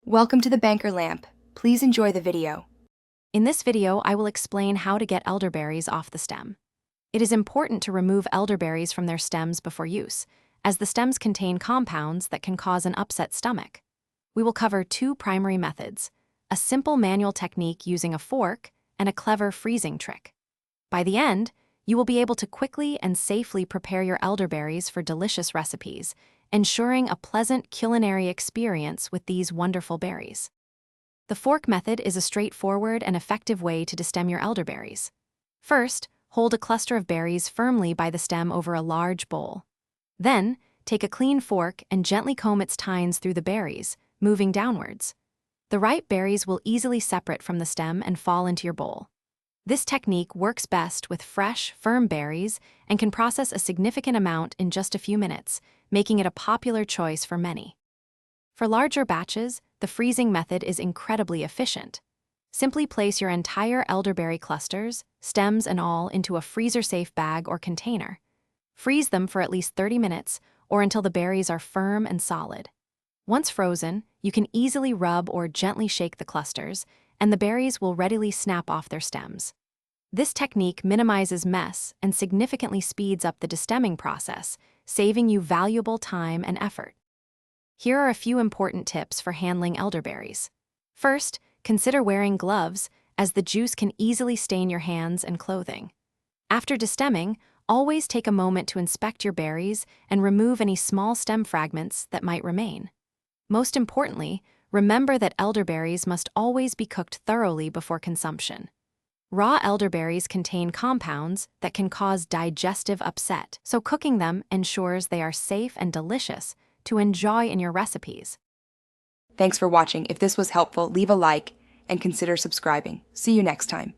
Welcome to the Banker Lamp. Please enjoy the video. In this video, I will explain how to get elderberries off the stem. It is important to remove elderberries from their stems before use, as the stems contain compounds that can cause an upset stomach. We will cover two primary methods: a simple manual technique using a fork and a clever freezing trick. By the end, you will be able to quickly and safely prepare your elderberries for delicious recipes, ensuring a pleasant culinary experience with these wonderful berries. The fork method is a straightforward and effective way to destem your elderberries. First, hold a cluster of berries firmly by the stem over a large bowl. Then, take a clean fork and gently comb its tines through the berries, moving downwards. The ripe berries will easily separate from the stem and fall into your bowl. This technique works best with fresh, firm berries and can process a significant amount in just a few minutes, making it a popular choice for many. For larger batches, the freezing method is incredibly efficient. Simply place your entire elderberry clusters, stems and all, into a freezer-safe bag or container. Freeze them for at least 30 minutes or until the berries are firm and solid. Once frozen, you can easily rub or gently shake the clusters, and the berries will readily snap off their stems. This technique minimizes mess and significantly speeds up the destemming process, saving you valuable time and effort. Here are a few important tips for handling elderberries. First, consider wearing gloves, as the juice can easily stain your hands and clothing. After destemming, always take a moment to inspect your berries and remove any small stem fragments that might remain. Most importantly, remember that elderberries must always be cooked thoroughly before consumption. Raw elderberries contain compounds that can cause digestive upset, so cooking them ensures they are safe and delicious to enjoy in your recipes. Thanks for watching. If this was helpful, leave a like and consider subscribing. See you next time.